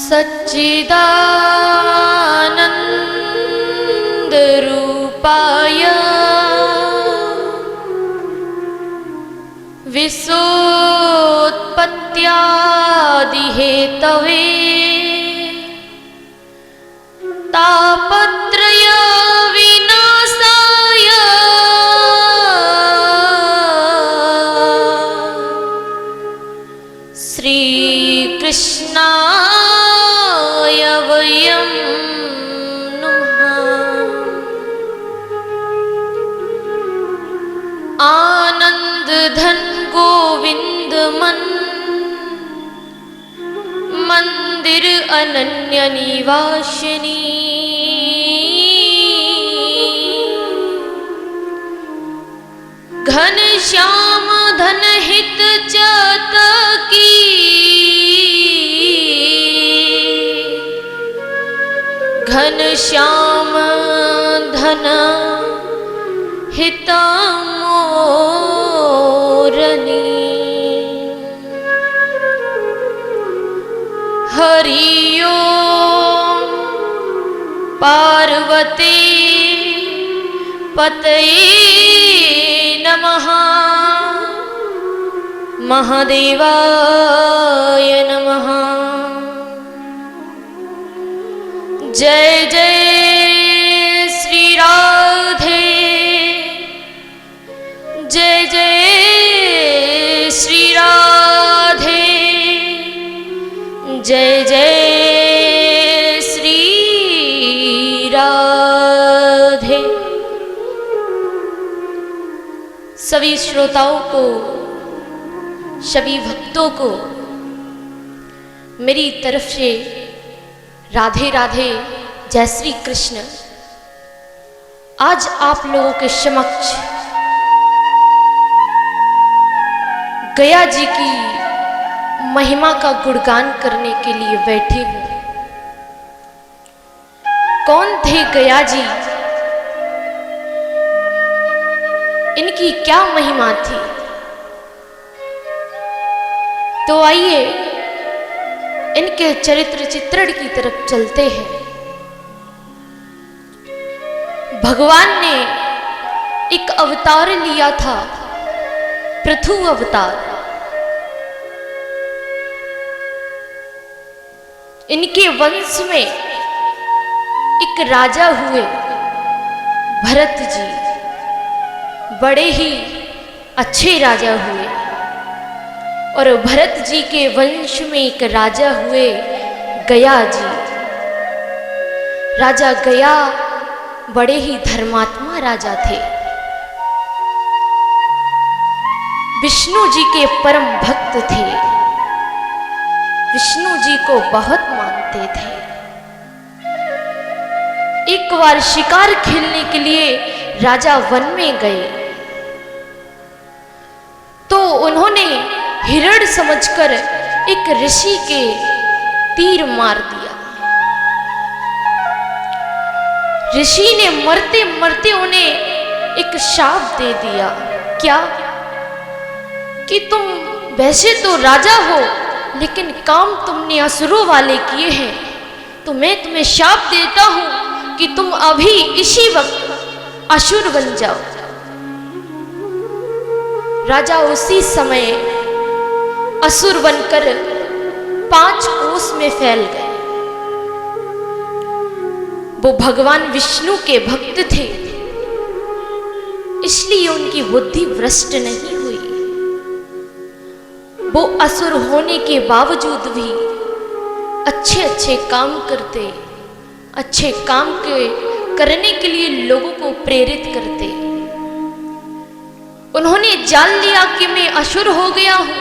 सच्चिदानंद रूपाय विश्वोत्पत्त्यादिहेतवे तापत्रय विनाशाय श्री कृष्णाय वयं नमः। आनंद धन गोविंद मंदिर अनन्य निवासिनी घन श्याम धन हित चातकी घन श्याम धन हित मोरनी। हरि ओम पार्वती पतये नमः। महादेवाय नमः। जय जय श्री राधे, जय जय श्री राधे, जय जय श्री राधे। सभी श्रोताओं को, सभी भक्तों को मेरी तरफ से राधे राधे, जय श्री कृष्ण। आज आप लोगों के समक्ष गया जी की महिमा का गुणगान करने के लिए बैठे हूं। कौन थे गया जी, इनकी क्या महिमा थी? तो आइए इनके चरित्र चित्रण की तरफ चलते हैं। भगवान ने एक अवतार लिया था, पृथु अवतार। इनके वंश में एक राजा हुए, भरत जी। बड़े ही अच्छे राजा हुए। और भरत जी के वंश में एक राजा हुए, गया जी। राजा गया बड़े ही धर्मात्मा राजा थे। विष्णु जी के परम भक्त थे, विष्णु जी को बहुत मानते थे। एक बार शिकार खेलने के लिए राजा वन में गए तो उन्होंने हिरण समझकर एक ऋषि के तीर मार दिया। ऋषि ने मरते मरते उन्हें एक शाप दे दिया। क्या? कि तुम वैसे तो राजा हो, लेकिन काम तुमने असुरों वाले किए हैं, तो मैं तुम्हें शाप देता हूं कि तुम अभी इसी वक्त असुर बन जाओ। राजा उसी समय असुर बनकर 5 कोस में फैल गए। वो भगवान विष्णु के भक्त थे, इसलिए उनकी बुद्धि भ्रष्ट नहीं हुई। वो असुर होने के बावजूद भी अच्छे अच्छे काम करते, अच्छे काम करने के लिए लोगों को प्रेरित करते। उन्होंने जान लिया कि मैं असुर हो गया हूं,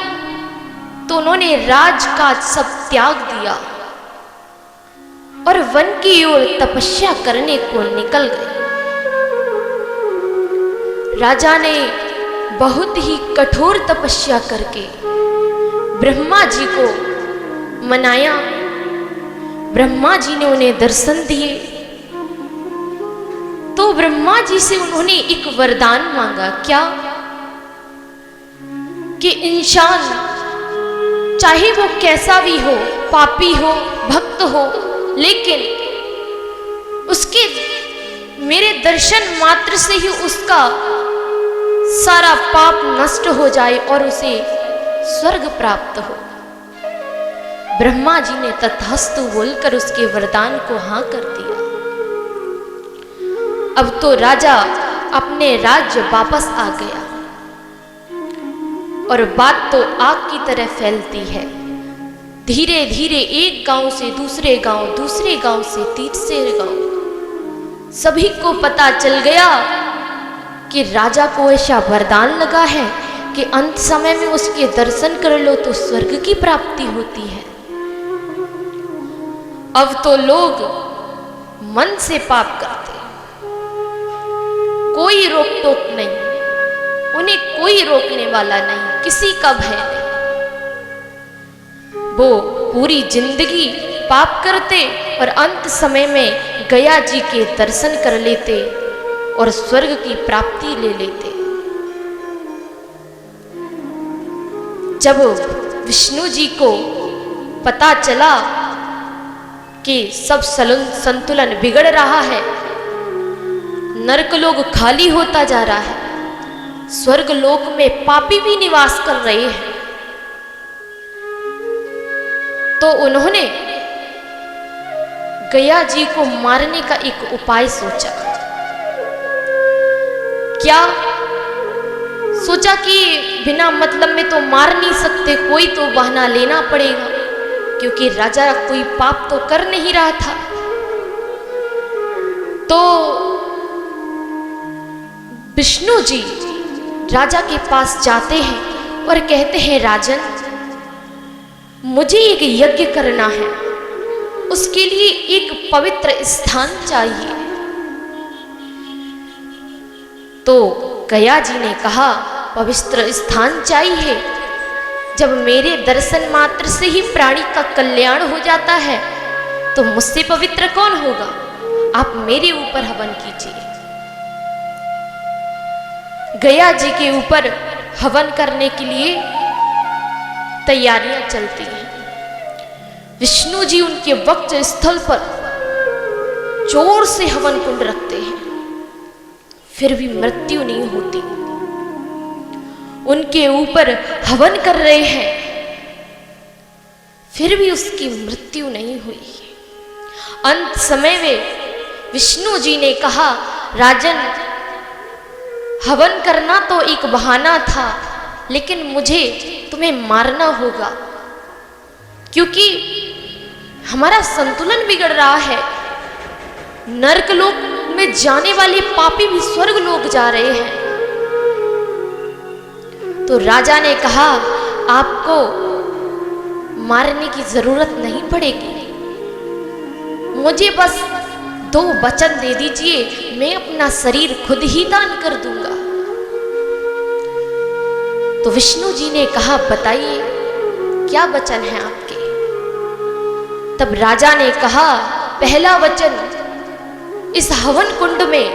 तो उन्होंने राजकाज सब त्याग दिया और वन की ओर तपस्या करने को निकल गए। राजा ने बहुत ही कठोर तपस्या करके ब्रह्मा जी को मनाया। ब्रह्मा जी ने उन्हें दर्शन दिए तो ब्रह्मा जी से उन्होंने एक वरदान मांगा। क्या? कि इंसान चाहे वो कैसा भी हो, पापी हो, भक्त भक्त हो, लेकिन उसके मेरे दर्शन मात्र से ही उसका सारा पाप नष्ट हो जाए और उसे स्वर्ग प्राप्त हो। ब्रह्मा जी ने तथास्तु बोलकर उसके वरदान को हाँ कर दिया। अब तो राजा अपने राज्य वापस आ गया और बात तो आग की तरह फैलती है। धीरे धीरे एक गांव से दूसरे गांव, दूसरे गांव से तीसरे गांव, सभी को पता चल गया कि राजा को ऐसा वरदान लगा है कि अंत समय में उसके दर्शन कर लो तो स्वर्ग की प्राप्ति होती है। अब तो लोग मन से पाप करते, कोई रोक टोक नहीं, उन्हें कोई रोकने वाला नहीं, किसी का भय नहीं। वो पूरी जिंदगी पाप करते और अंत समय में गया जी के दर्शन कर लेते और स्वर्ग की प्राप्ति ले लेते। जब विष्णु जी को पता चला कि सब संतुलन बिगड़ रहा है, नरक लोक खाली होता जा रहा है, स्वर्ग लोक में पापी भी निवास कर रहे हैं, तो उन्होंने गया जी को मारने का एक उपाय सोचा। क्या सोचा कि बिना मतलब में तो मार नहीं सकते, कोई तो बहाना लेना पड़ेगा, क्योंकि राजा कोई पाप तो कर नहीं रहा था। तो विष्णु जी राजा के पास जाते हैं और कहते हैं, राजन मुझे एक यज्ञ करना है, उसके लिए एक पवित्र स्थान चाहिए। तो गया जी ने कहा, पवित्र स्थान चाहिए? जब मेरे दर्शन मात्र से ही प्राणी का कल्याण हो जाता है तो मुझसे पवित्र कौन होगा? आप मेरे ऊपर हवन कीजिए। गया जी के ऊपर हवन करने के लिए तैयारियां चलती हैं। विष्णु जी उनके वक्ष स्थल पर जोर से हवन कुंड रखते हैं, फिर भी मृत्यु नहीं होती। उनके ऊपर हवन कर रहे हैं, फिर भी उसकी मृत्यु नहीं हुई। अंत समय में विष्णु जी ने कहा, राजन हवन करना तो एक बहाना था, लेकिन मुझे तुम्हें मारना होगा, क्योंकि हमारा संतुलन बिगड़ रहा है। नरक लोक में जाने वाले पापी भी स्वर्ग लोक जा रहे हैं। तो राजा ने कहा, आपको मारने की जरूरत नहीं पड़ेगी, मुझे बस 2 वचन दे दीजिए, मैं अपना शरीर खुद ही दान कर दूंगा। तो विष्णु जी ने कहा, बताइए क्या वचन है आपके? तब राजा ने कहा, पहला वचन, इस हवन कुंड में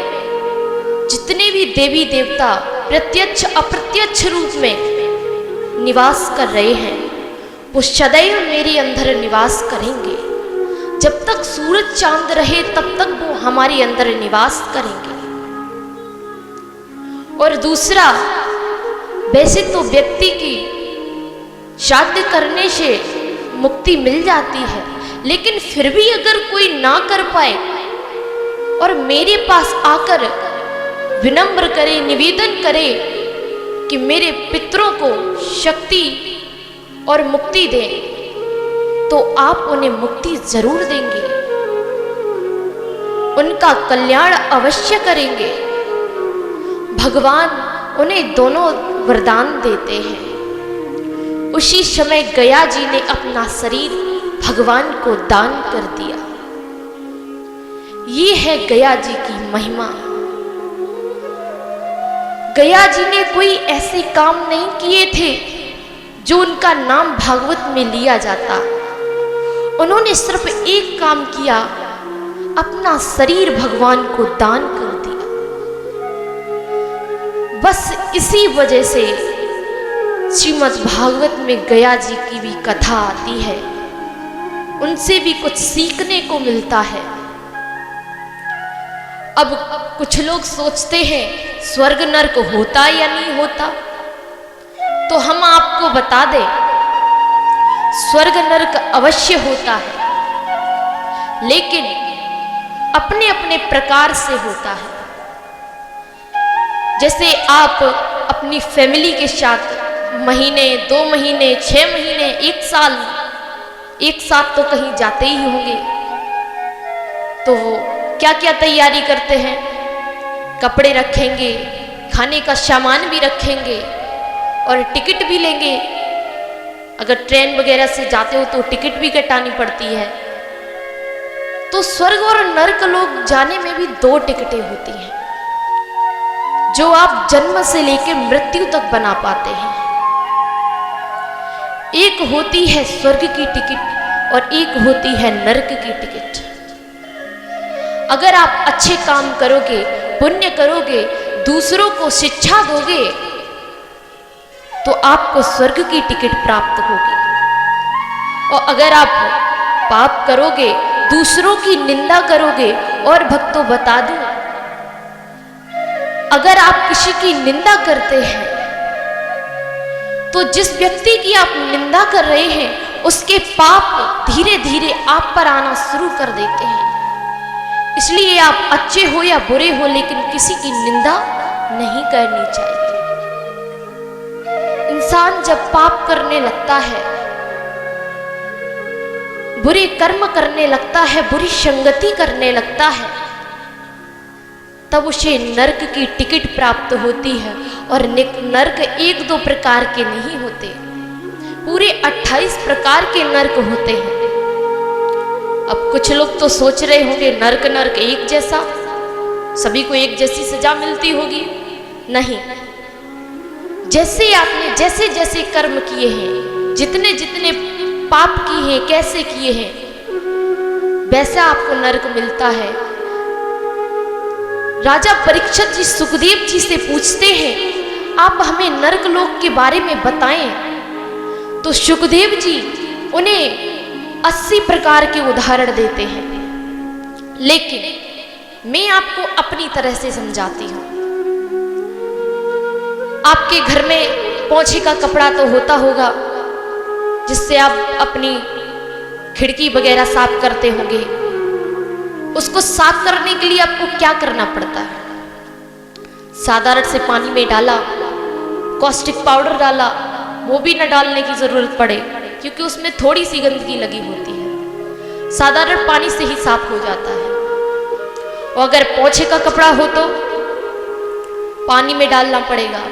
जितने भी देवी देवता प्रत्यक्ष अप्रत्यक्ष रूप में निवास कर रहे हैं, वो सदैव मेरे अंदर निवास करेंगे। जब तक सूरज चांद रहे तब तक वो हमारे अंदर निवास करेंगे। और दूसरा, वैसे तो व्यक्ति की श्राद्ध करने से मुक्ति मिल जाती है, लेकिन फिर भी अगर कोई ना कर पाए और मेरे पास आकर विनम्र करे, निवेदन करे कि मेरे पितरों को शक्ति और मुक्ति दें, तो आप उन्हें मुक्ति जरूर देंगे, उनका कल्याण अवश्य करेंगे। भगवान उन्हें दोनों वरदान देते हैं। उसी समय गया जी ने अपना शरीर भगवान को दान कर दिया। ये है गया जी की महिमा। गया जी ने कोई ऐसे काम नहीं किए थे जो उनका नाम भागवत में लिया जाता। उन्होंने सिर्फ एक काम किया, अपना शरीर भगवान को दान कर दिया। बस इसी वजह से श्रीमद् भागवत में गया जी की भी कथा आती है उनसे भी कुछ सीखने को मिलता है। अब कुछ लोग सोचते हैं स्वर्ग नरक होता या नहीं होता, तो हम आपको बता दें स्वर्ग नरक अवश्य होता है, लेकिन अपने अपने प्रकार से होता है। जैसे आप अपनी फैमिली के साथ महीने, 2 महीने, 6 महीने, 1 साल एक साथ तो कहीं जाते ही होंगे, तो वो क्या क्या तैयारी करते हैं, कपड़े रखेंगे, खाने का सामान भी रखेंगे और टिकट भी लेंगे। अगर ट्रेन वगैरह से जाते हो तो टिकट भी कटानी पड़ती है। तो स्वर्ग और नरक लोक जाने में भी 2 टिकटें होती हैं जो आप जन्म से लेकर मृत्यु तक बना पाते हैं। एक होती है स्वर्ग की टिकट और एक होती है नरक की टिकट। अगर आप अच्छे काम करोगे, पुण्य करोगे, दूसरों को शिक्षा दोगे, तो आपको स्वर्ग की टिकट प्राप्त होगी। और अगर आप पाप करोगे, दूसरों की निंदा करोगे, और भक्तों बता दूं, अगर आप किसी की निंदा करते हैं तो जिस व्यक्ति की आप निंदा कर रहे हैं उसके पाप धीरे धीरे आप पर आना शुरू कर देते हैं। इसलिए आप अच्छे हो या बुरे हो, लेकिन किसी की निंदा नहीं करनी चाहिए। इंसान जब पाप करने लगता है, बुरे कर्म करने लगता है, बुरी संगति करने लगता है, तब उसे नरक की टिकट प्राप्त होती है। और नरक 1-2 प्रकार के नहीं होते, पूरे 28 प्रकार के नरक होते हैं। अब कुछ लोग तो सोच रहे होंगे नरक एक जैसा, सभी को एक जैसी सजा मिलती होगी। नहीं, जैसे आपने जैसे जैसे कर्म किए हैं, जितने जितने पाप किए हैं, कैसे किए हैं, वैसा आपको नरक मिलता है। राजा परीक्षित जी सुखदेव जी से पूछते हैं, आप हमें नरक लोक के बारे में बताएं। तो सुखदेव जी उन्हें 80 प्रकार के उदाहरण देते हैं, लेकिन मैं आपको अपनी तरह से समझाती हूं। आपके घर में पोछे का कपड़ा तो होता होगा, जिससे आप अपनी खिड़की वगैरह साफ करते होंगे। उसको साफ करने के लिए आपको क्या करना पड़ता है? साधारण से पानी में डाला, कॉस्टिक पाउडर डाला, वो भी न डालने की जरूरत पड़े क्योंकि उसमें थोड़ी सी गंदगी लगी होती है, साधारण पानी से ही साफ हो जाता है। और अगर पोछे का कपड़ा हो तो पानी में डालना पड़ेगा,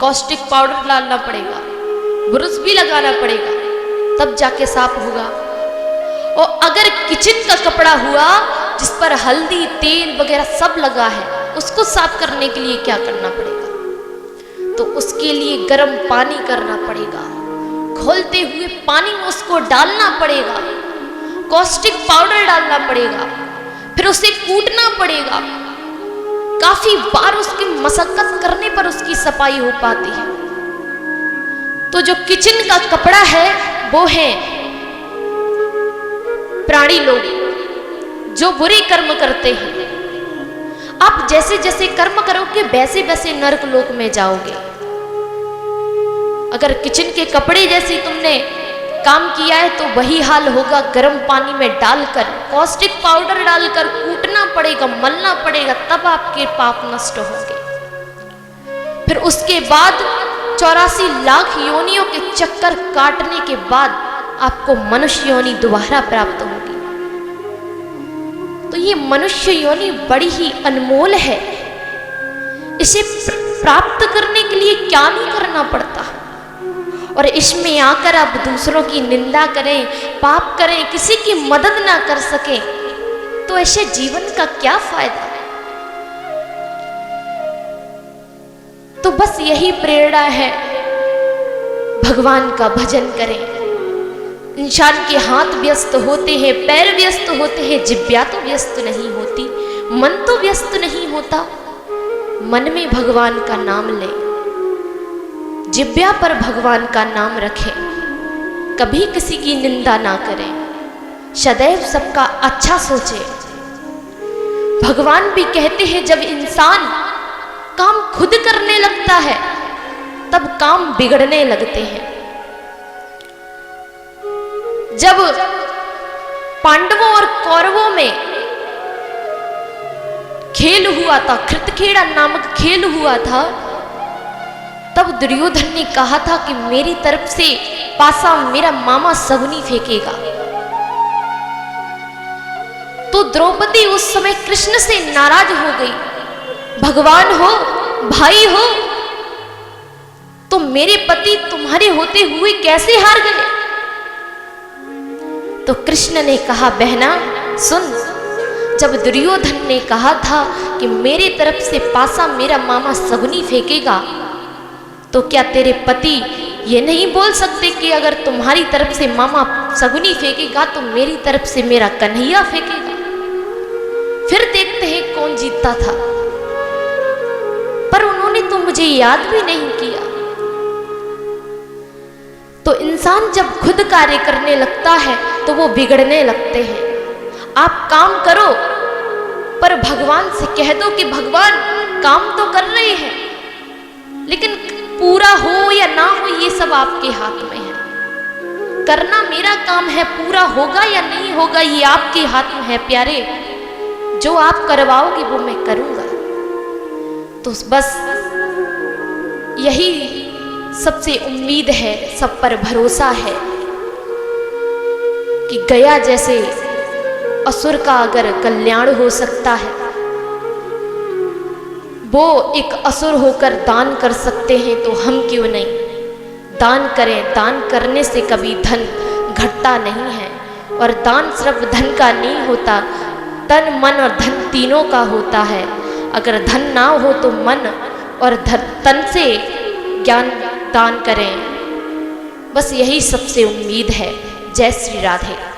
कॉस्टिक पाउडर डालना पड़ेगा, ब्रश भी लगाना पड़ेगा, तब जाके साफ होगा। और अगर किचन का कपड़ा हुआ जिस पर हल्दी, तेल वगैरह सब लगा है, उसको साफ करने के लिए क्या करना पड़ेगा? तो उसके लिए गर्म पानी करना पड़ेगा, खौलते हुए पानी में उसको डालना पड़ेगा, कॉस्टिक पाउडर डालना पड़ेगा, फिर उसे कूटना पड़ेगा। काफी बार उसकी मशक्कत करने पर उसकी सफाई हो पाती है। तो जो किचन का कपड़ा है वो है प्राणी लोग जो बुरे कर्म करते हैं। आप जैसे जैसे कर्म करोगे वैसे वैसे नरक लोक में जाओगे। अगर किचन के कपड़े जैसे तुमने काम किया है तो वही हाल होगा। गर्म पानी में डालकर, कॉस्टिक पाउडर डालकर कूटना पड़ेगा, मलना पड़ेगा, तब आपके पाप नष्ट होंगे। फिर उसके बाद 84 लाख योनियों के चक्कर काटने के बाद आपको मनुष्य योनि दोबारा प्राप्त होगी। तो ये मनुष्य योनि बड़ी ही अनमोल है। इसे प्राप्त करने के लिए क्या नहीं करना पड़ता। और इसमें आकर आप दूसरों की निंदा करें, पाप करें, किसी की मदद ना कर सकें, तो ऐसे जीवन का क्या फायदा। तो बस यही प्रेरणा है, भगवान का भजन करें। इंसान के हाथ व्यस्त होते हैं, पैर व्यस्त होते हैं, जिह्वा तो व्यस्त नहीं होती, मन तो व्यस्त नहीं होता। मन में भगवान का नाम लें, जिह्वा पर भगवान का नाम रखें, कभी किसी की निंदा ना करें। सदैव सबका अच्छा सोचे। भगवान भी कहते हैं जब इंसान काम खुद करने लगता है तब काम बिगड़ने लगते हैं। जब पांडवों और कौरवों में खेल हुआ था, कृतखेड़ा नामक खेल हुआ था, तब दुर्योधन ने कहा था कि मेरी तरफ से पासा मेरा मामा शकुनी फेंकेगा। तो द्रौपदी उस समय कृष्ण से नाराज हो गई, भगवान हो, भाई हो, तो मेरे पति तुम्हारे होते हुए कैसे हार गए? तो कृष्ण ने कहा, बहना सुन, जब दुर्योधन ने कहा था कि मेरे तरफ से पासा मेरा मामा शकुनी फेंकेगा, तो क्या तेरे पति ये नहीं बोल सकते कि अगर तुम्हारी तरफ से मामा शकुनी फेंकेगा तो मेरी तरफ से मेरा कन्हैया फेंकेगा? फिर देखते हैं कौन जीतता था। पर उन्होंने तो मुझे याद भी नहीं किया। तो इंसान जब खुद कार्य करने लगता है तो वो बिगड़ने लगते हैं। आप काम करो पर भगवान से कह दो कि भगवान काम तो कर रहे हैं, लेकिन पूरा हो या ना हो ये सब आपके हाथ में है। करना मेरा काम है, पूरा होगा या नहीं होगा ये आपके हाथ में है प्यारे। जो आप करवाओगे वो मैं करूंगा। तो बस यही सबसे उम्मीद है, सब पर भरोसा है कि गया जैसे असुर का अगर कल्याण हो सकता है, वो एक असुर होकर दान कर सकते हैं, तो हम क्यों नहीं दान करें। दान करने से कभी धन घटता नहीं है, और दान सिर्फ धन का नहीं होता, तन मन और धन तीनों का होता है। अगर धन ना हो तो मन और तन से ज्ञान दान करें। बस यही सबसे उम्मीद है। जय श्री राधे।